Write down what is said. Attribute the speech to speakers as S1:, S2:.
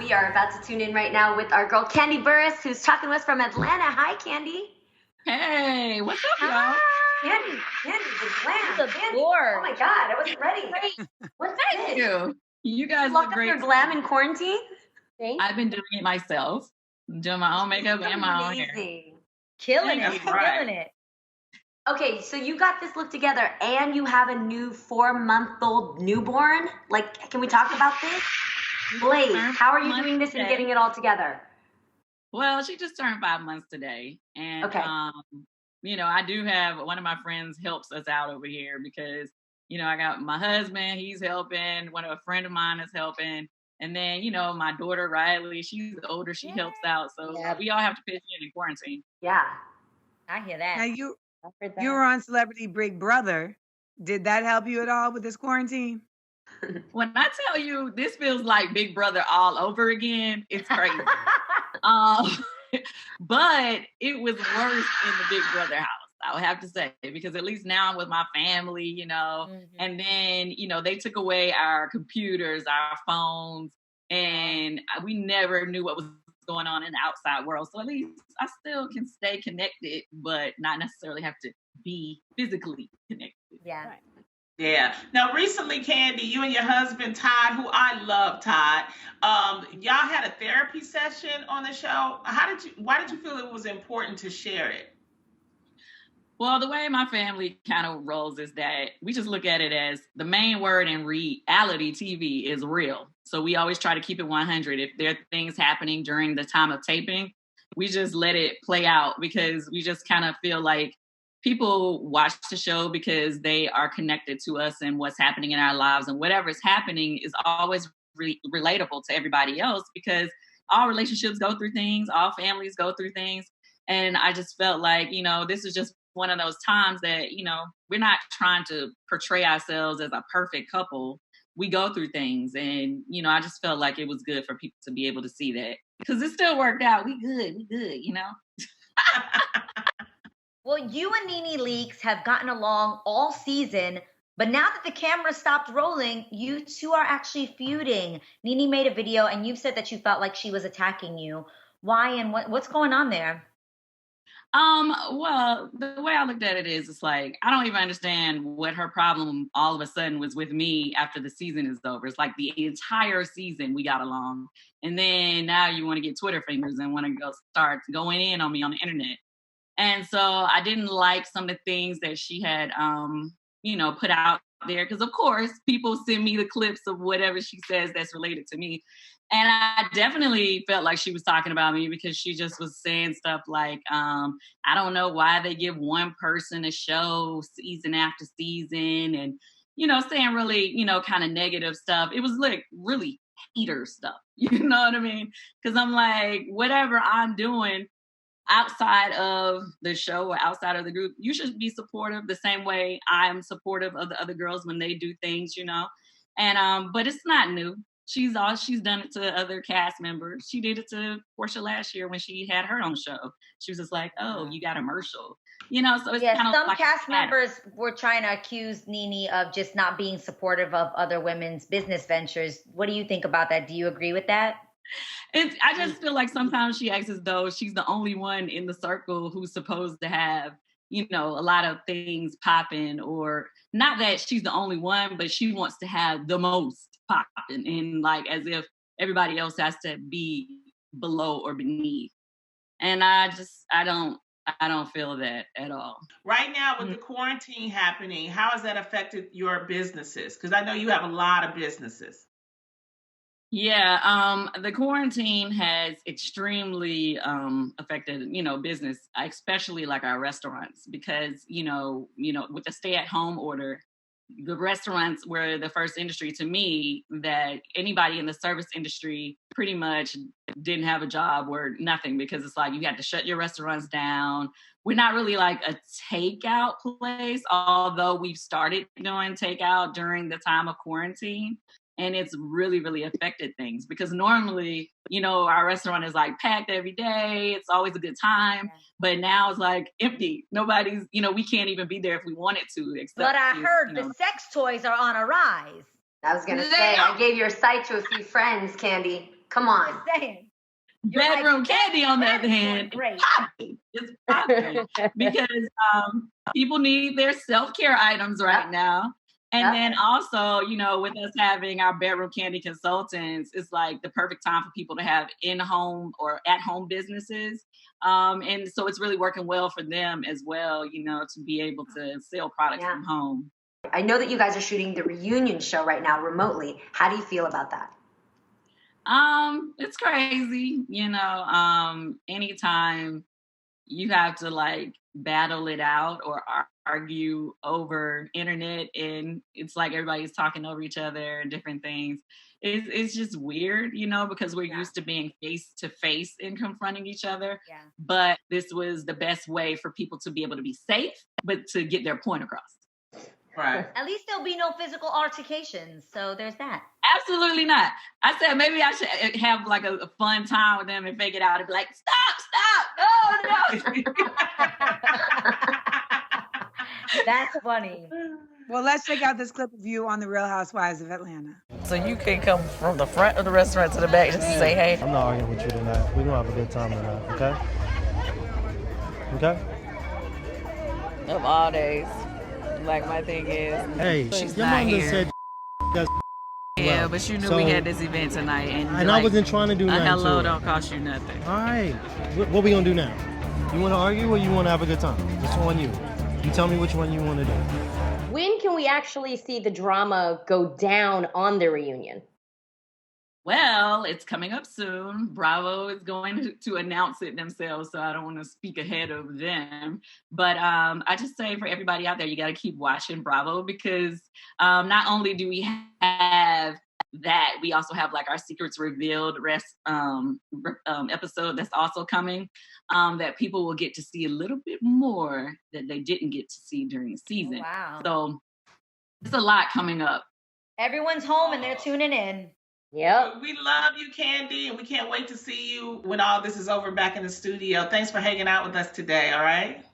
S1: We are about to tune in right now with our girl Kandi Burruss, who's talking to us from Atlanta. Hi, Kandi.
S2: Hey, what's up, y'all?
S1: Kandi, the glam.
S3: The
S1: Kandi.
S3: board.
S1: Oh my God, I wasn't ready. What's
S2: Thank
S1: this?
S2: you. You guys
S1: Look
S2: look
S1: up
S2: great.
S1: your glam in quarantine.
S2: I've been doing it myself, doing my own makeup and my own hair.
S3: Killing
S2: That's
S3: it,
S2: right.
S3: killing it.
S1: Okay, so you got this look together, and you have a new 4-month-old newborn. Like, can we talk about this? Blaze, how are you doing this and getting it all together?
S2: Well, she just turned 5 months today, and you know, I do have one of my friends helps us out over here because you know I got my husband, he's helping. A friend of mine is helping, and then you know my daughter Riley, she's older, she helps out. So we all have to pitch in quarantine.
S1: Yeah,
S3: I hear that.
S4: Now you were on Celebrity Big Brother. Did that help you at all with this quarantine?
S2: When I tell you this feels like Big Brother all over again, it's crazy. But it was worse in the Big Brother house, I would have to say, because at least now I'm with my family, you know, and then, you know, they took away our computers, our phones, and we never knew what was going on in the outside world. So at least I still can stay connected, but not necessarily have to be physically connected.
S3: Yeah.
S2: Right.
S5: Yeah. Now, recently, Kandi, you and your husband, Todd, who I love, Todd, y'all had a therapy session on the show. Why did you feel it was important to share it?
S2: Well, the way my family kind of rolls is that we just look at it as the main word in reality TV is real. So we always try to keep it 100. If there are things happening during the time of taping, we just let it play out because we just kind of feel like people watch the show because they are connected to us and what's happening in our lives, and whatever is happening is always relatable to everybody else because all relationships go through things, all families go through things. And I just felt like, you know, this is just one of those times that, you know, we're not trying to portray ourselves as a perfect couple. We go through things, and, you know, I just felt like it was good for people to be able to see that because it still worked out. We good, you know?
S3: Well, you and NeNe Leakes have gotten along all season, but now that the camera stopped rolling, you two are actually feuding. NeNe made a video, and you've said that you felt like she was attacking you. Why and what's going on there?
S2: Well, the way I looked at it is, it's like, I don't even understand what her problem all of a sudden was with me after the season is over. It's like the entire season we got along. And then now you want to get Twitter fingers and want to start going in on me on the internet. And so I didn't like some of the things that she had, you know, put out there. Because, of course, people send me the clips of whatever she says that's related to me. And I definitely felt like she was talking about me because she just was saying stuff like, I don't know why they give one person a show season after season. And, you know, saying really, you know, kind of negative stuff. It was like really hater stuff. You know what I mean? Because I'm like, whatever I'm doing outside of the show or outside of the group, you should be supportive the same way I'm supportive of the other girls when they do things, you know. And but it's not new. She's done it to other cast members. She did it to Portia last year when she had her own show. She was just like, "Oh, you got a commercial," you know. So it's kind of
S3: some
S2: like
S3: cast members were trying to accuse NeNe of just not being supportive of other women's business ventures. What do you think about that? Do you agree with that?
S2: I just feel like sometimes she acts as though she's the only one in the circle who's supposed to have, you know, a lot of things popping, or not that she's the only one, but she wants to have the most popping, and like as if everybody else has to be below or beneath. And I don't feel that at all.
S5: Right now with the quarantine happening, how has that affected your businesses? Because I know you have a lot of businesses.
S2: Yeah, the quarantine has extremely affected, you know, business, especially like our restaurants, because, you know, with the stay-at-home order, the restaurants were the first industry to me that anybody in the service industry pretty much didn't have a job or nothing, because it's like you had to shut your restaurants down. We're not really like a takeout place, although we've started doing takeout during the time of quarantine. And it's really, really affected things because normally, you know, our restaurant is like packed every day. It's always a good time. But now it's like empty. Nobody's, you know, we can't even be there if we wanted to.
S3: But I heard the sex toys are on a rise.
S1: I was going to say, I gave your site to a few friends, Kandi. Come on.
S3: Just saying.
S2: Bedroom Kandi, on the other hand,
S3: great.
S2: It's popping because people need their self-care items right now. And then also, you know, with us having our Bedroom Kandi consultants, it's like the perfect time for people to have in-home or at-home businesses. And so it's really working well for them as well, you know, to be able to sell products from home.
S1: I know that you guys are shooting the reunion show right now remotely. How do you feel about that?
S2: It's crazy, you know, anytime you have to like battle it out or argue over internet and it's like everybody's talking over each other and different things. It's just weird, you know, because we're used to being face to face and confronting each other. Yeah. But this was the best way for people to be able to be safe, but to get their point across.
S5: Right.
S3: At least there'll be no physical altercations. So there's that.
S2: Absolutely not. I said maybe I should have like a fun time with them and fake it out and be like, stop, no.
S3: That's funny.
S4: Well, let's check out this clip of you on The Real Housewives of Atlanta.
S6: So you can come from the front of the restaurant to the back just to say hey.
S7: I'm not arguing with you tonight. We're going to have a good time tonight, okay? Okay?
S6: Of all days. Like, my thing is,
S7: hey,
S6: she's
S7: your
S6: not
S7: mom
S6: here.
S7: Said that's
S6: yeah,
S7: well.
S6: but you knew
S7: So,
S6: we had this event tonight. And
S7: like,
S6: I
S7: I wasn't trying to do nothing.
S6: A hello
S7: to
S6: don't cost you nothing.
S7: All right. What we going to do now? You want to argue or you want to have a good time? It's on you. You tell me which one you want to do.
S8: When can we actually see the drama go down on the reunion?
S2: Well, it's coming up soon. Bravo is going to announce it themselves, so I don't want to speak ahead of them. But I just say for everybody out there, you got to keep watching Bravo because not only do we have that, we also have like our Secrets Revealed episode that's also coming that people will get to see a little bit more that they didn't get to see during the season.
S3: Oh, wow.
S2: So it's a lot coming up.
S3: Everyone's home and they're tuning in.
S8: Yep.
S5: We love you, Kandi, and we can't wait to see you when all this is over back in the studio. Thanks for hanging out with us today, all right?